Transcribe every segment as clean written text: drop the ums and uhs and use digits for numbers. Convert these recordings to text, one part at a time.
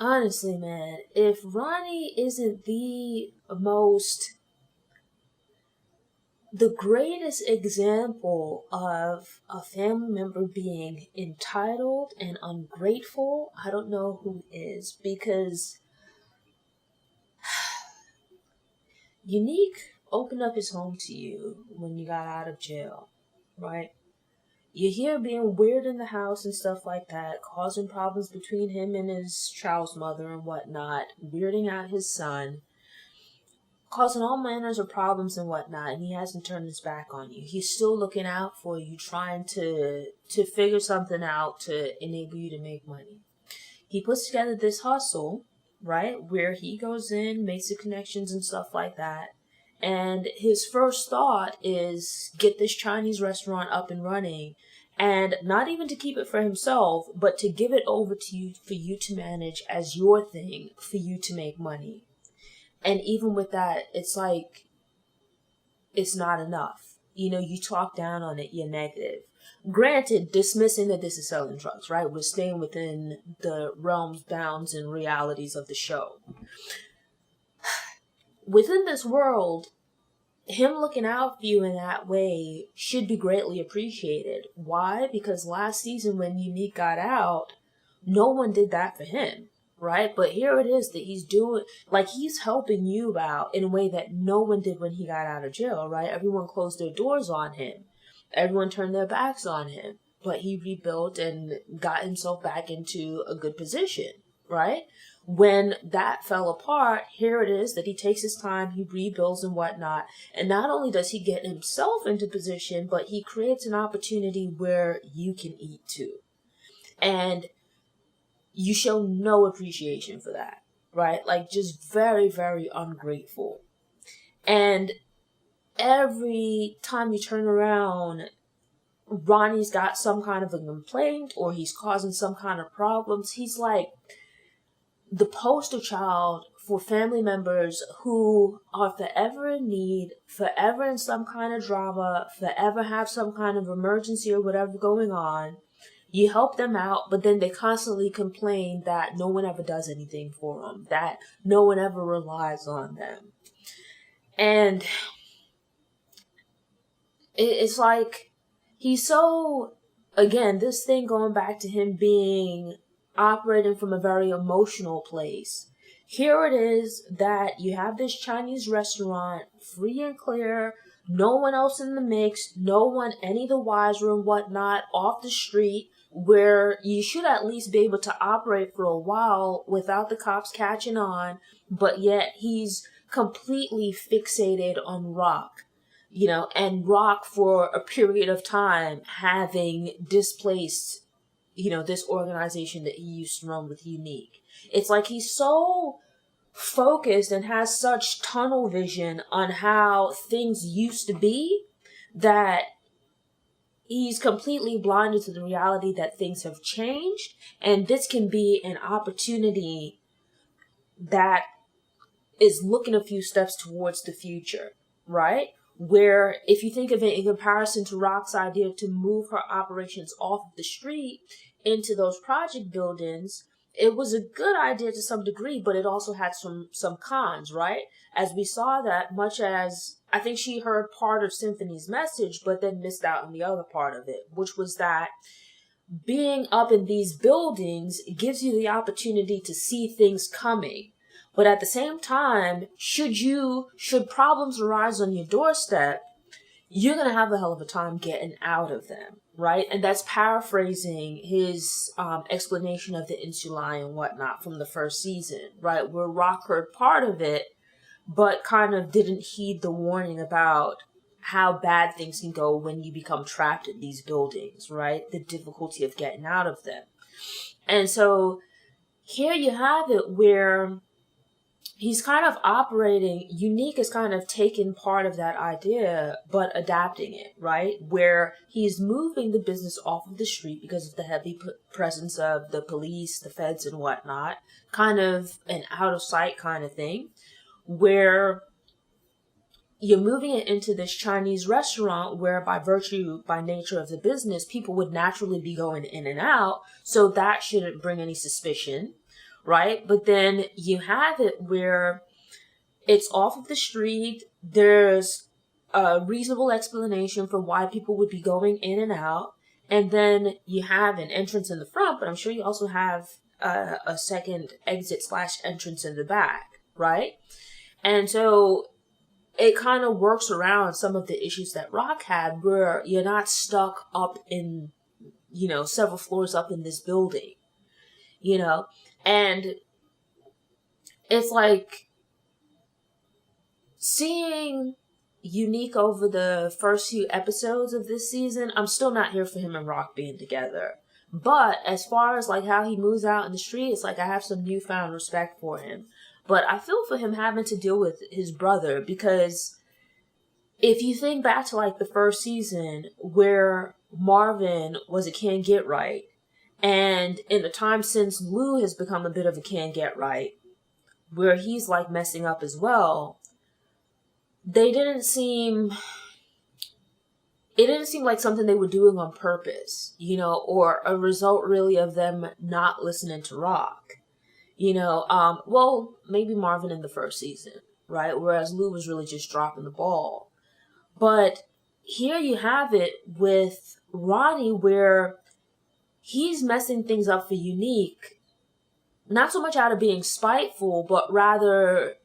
Honestly, man, if Ronnie isn't the greatest example of a family member being entitled and ungrateful, I don't know who is, because Unique opened up his home to you when you got out of jail, right? You're here being weird in the house and stuff like that, causing problems between him and his child's mother and whatnot, weirding out his son, causing all manners of problems and whatnot, and he hasn't turned his back on you. He's still looking out for you, trying to figure something out to enable you to make money. He puts together this hustle, right, where he goes in, makes the connections and stuff like that. And his first thought is get this Chinese restaurant up and running, and not even to keep it for himself, but to give it over to you for you to manage as your thing, for you to make money. And even with that, it's like, it's not enough. You talk down on it, you're negative. Granted, dismissing that this is selling drugs, right? We're staying within the realms, bounds, and realities of the show. Within this world, him looking out for you in that way should be greatly appreciated. Why? Because last season when Unique got out, no one did that for him, right? But here it is that he's doing, like, he's helping you out in a way that no one did when he got out of jail, right? Everyone closed their doors on him. Everyone turned their backs on him. But he rebuilt and got himself back into a good position, right? When that fell apart, here it is that he takes his time, he rebuilds and whatnot. And not only does he get himself into position, but he creates an opportunity where you can eat too. And you show no appreciation for that, right? Like, just very, very ungrateful. And every time you turn around, Ronnie's got some kind of a complaint or he's causing some kind of problems. He's like the poster child for family members who are forever in need, forever in some kind of drama, forever have some kind of emergency or whatever going on. You help them out, but then they constantly complain that no one ever does anything for them, that no one ever relies on them. And it's like, he's so, again, this thing going back to him being operating from a very emotional place. Here it is that you have this Chinese restaurant, free and clear, no one else in the mix, no one any the wiser and whatnot, off the street, where you should at least be able to operate for a while without the cops catching on, but yet he's completely fixated on RAQ. And RAQ for a period of time having displaced, this organization that he used to run with Unique. It's like he's so focused and has such tunnel vision on how things used to be that he's completely blinded to the reality that things have changed, and this can be an opportunity that is looking a few steps towards the future, right? Where if you think of it in comparison to RAQ's idea to move her operations off the street into those project buildings, it was a good idea to some degree, but it also had some cons, right? As we saw that, much as I think she heard part of Symphony's message, but then missed out on the other part of it, which was that being up in these buildings gives you the opportunity to see things coming. But at the same time, should problems arise on your doorstep, you're going to have a hell of a time getting out of them, right? And that's paraphrasing his explanation of the insulae and whatnot from the first season, right? Where RAQ heard part of it, but kind of didn't heed the warning about how bad things can go when you become trapped in these buildings, right? The difficulty of getting out of them. And so here you have it where he's kind of operating, Unique is kind of taking part of that idea, but adapting it, right? Where he's moving the business off of the street because of the heavy presence of the police, the feds, and whatnot. Kind of an out of sight kind of thing. Where you're moving it into this Chinese restaurant where by nature of the business, people would naturally be going in and out. So that shouldn't bring any suspicion. right? But then you have it where it's off of the street. There's a reasonable explanation for why people would be going in and out. And then you have an entrance in the front, but I'm sure you also have a second exit / entrance in the back, right? And so it kind of works around some of the issues that RAQ had, where you're not stuck up in, several floors up in this building, and it's like seeing Unique over the first few episodes of this season. I'm still not here for him and RAQ being together. But as far as like how he moves out in the street, it's like I have some newfound respect for him. But I feel for him having to deal with his brother, because if you think back to like the first season where Marvin was a can't get right, and in the time since Lou has become a bit of a can't get right, where he's like messing up as well, it didn't seem like something they were doing on purpose, or a result really of them not listening to RAQ. Well, maybe Marvin in the first season, right? Whereas Lou was really just dropping the ball. But here you have it with Ronnie, where he's messing things up for Unique, not so much out of being spiteful, but rather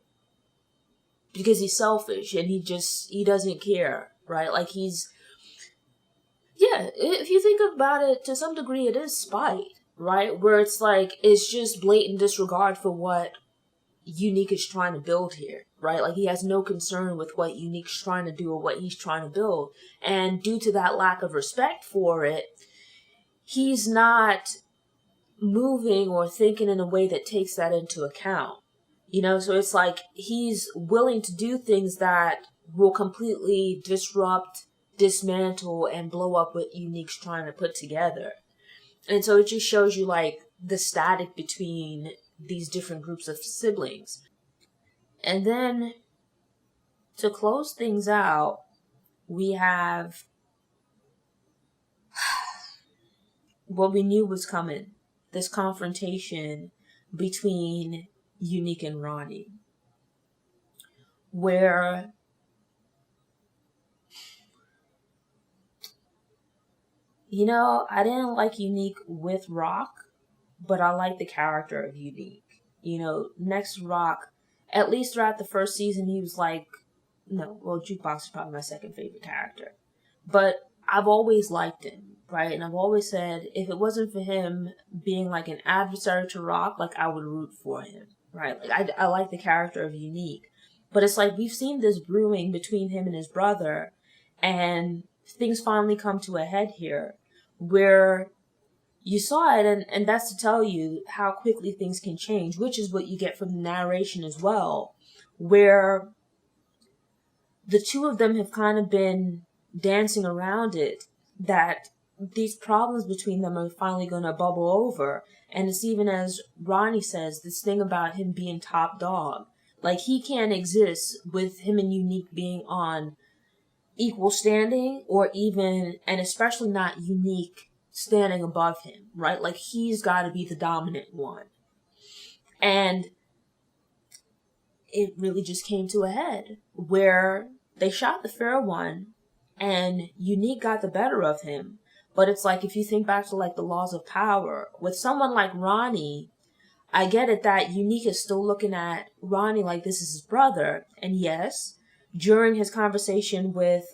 because he's selfish and he doesn't care, right? Like if you think about it, to some degree it is spite, right? Where it's like, it's just blatant disregard for what Unique is trying to build here, right? Like he has no concern with what Unique's trying to do or what he's trying to build. And due to that lack of respect for it, he's not moving or thinking in a way that takes that into account. So it's like he's willing to do things that will completely disrupt, dismantle, and blow up what Unique's trying to put together. And so it just shows you like the static between these different groups of siblings. And then to close things out, we have what we knew was coming, this confrontation between Unique and Ronnie, where I didn't like Unique with RAQ, but I like the character of Unique. Next to RAQ, at least throughout the first season, he was like, Jukebox is probably my second favorite character. But I've always liked him, right? And I've always said, if it wasn't for him being like an adversary to RAQ, like I would root for him, right? Like I like the character of Unique. But it's like we've seen this brewing between him and his brother, and things finally come to a head here, where you saw it, and that's to tell you how quickly things can change, which is what you get from the narration as well, where the two of them have kind of been dancing around it, that these problems between them are finally going to bubble over. And it's even, as Ronnie says, this thing about him being top dog. Like, he can't exist with him and Unique being on equal standing, or even, and especially not Unique standing above him, right? Like, he's got to be the dominant one. And it really just came to a head where they shot the fair one and Unique got the better of him. But it's like, if you think back to like the laws of power, with someone like Ronnie, I get it that Unique is still looking at Ronnie like this is his brother. And yes, during his conversation with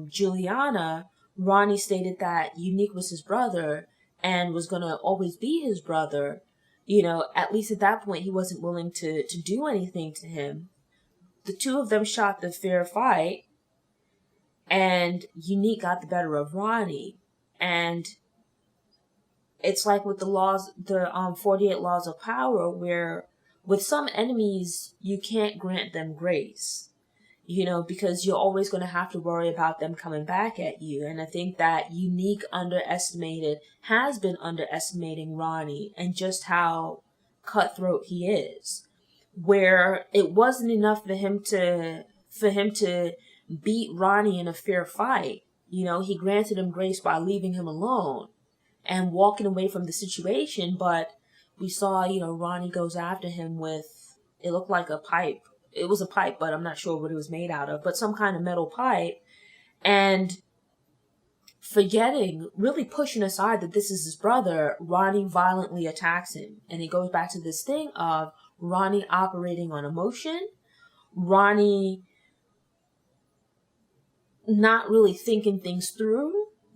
Juliana, Ronnie stated that Unique was his brother and was going to always be his brother. At least at that point, he wasn't willing to do anything to him. The two of them shot the fair fight, and Unique got the better of Ronnie. And it's like with the laws, the 48 laws of power, where with some enemies, you can't grant them grace, because you're always going to have to worry about them coming back at you. And I think that Unique has been underestimating Ronnie and just how cutthroat he is, where it wasn't enough for him to beat Ronnie in a fair fight. He granted him grace by leaving him alone and walking away from the situation. But we saw, Ronnie goes after him with, it looked like a pipe. It was a pipe, but I'm not sure what it was made out of, but some kind of metal pipe. And forgetting, really pushing aside that this is his brother, Ronnie violently attacks him. And it goes back to this thing of Ronnie operating on emotion, Ronnie not really thinking things through,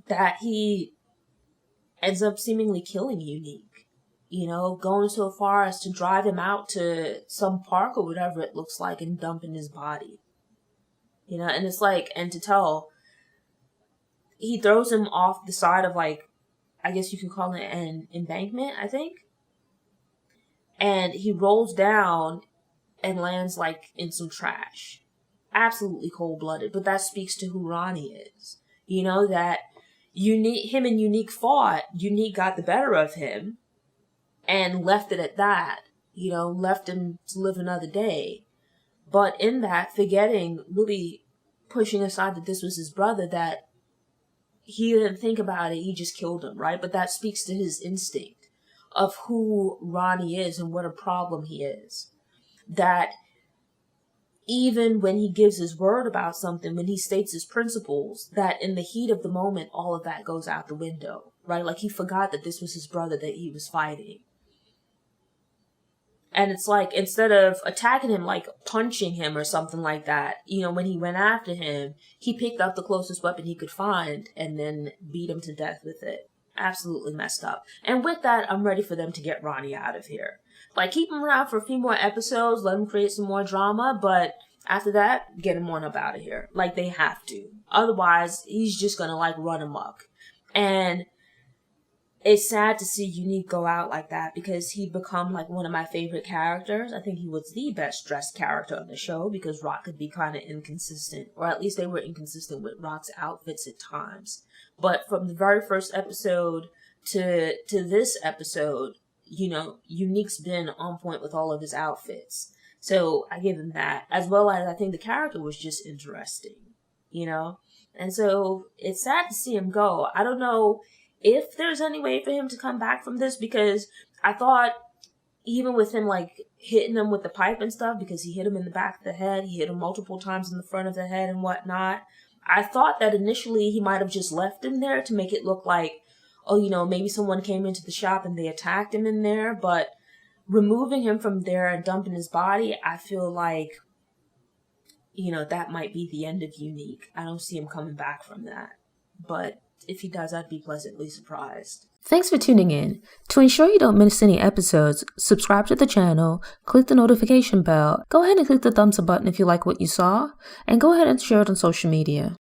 that he ends up seemingly killing Unique. Going so far as to drive him out to some park or whatever it looks like and dumping his body. And it's like, and to tell, he throws him off the side of, like, I guess you can call it an embankment, I think. And he rolls down and lands, like, in some trash. Absolutely cold-blooded, but that speaks to who Ronnie is. That him and Unique fought, Unique got the better of him and left it at that, left him to live another day. But in that, forgetting, really pushing aside that this was his brother, that he didn't think about it, he just killed him, right? But that speaks to his instinct of who Ronnie is and what a problem he is. That even when he gives his word about something, when he states his principles, that in the heat of the moment, all of that goes out the window, right? Like, he forgot that this was his brother that he was fighting. And it's like, instead of attacking him, like punching him or something like that, when he went after him, he picked up the closest weapon he could find and then beat him to death with it. Absolutely messed up. And with that, I'm ready for them to get Ronnie out of here. Like, keep him around for a few more episodes, let him create some more drama, but after that, get him on up out of here. Like, they have to. Otherwise, he's just gonna, like, run amok. And it's sad to see Unique go out like that, because he'd become, like, one of my favorite characters. I think he was the best dressed character on the show, because RAQ could be kind of inconsistent, or at least they were inconsistent with RAQ's outfits at times. But from the very first episode to this episode, Unique's been on point with all of his outfits. So I give him that, as well as I think the character was just interesting, And so it's sad to see him go. I don't know if there's any way for him to come back from this, because I thought even with him, like, hitting him with the pipe and stuff, because he hit him in the back of the head, he hit him multiple times in the front of the head and whatnot, I thought that initially he might have just left him there to make it look like, oh, maybe someone came into the shop and they attacked him in there, but removing him from there and dumping his body, I feel like, that might be the end of Unique. I don't see him coming back from that. But if he does, I'd be pleasantly surprised. Thanks for tuning in. To ensure you don't miss any episodes, subscribe to the channel, click the notification bell, go ahead and click the thumbs up button if you like what you saw, and go ahead and share it on social media.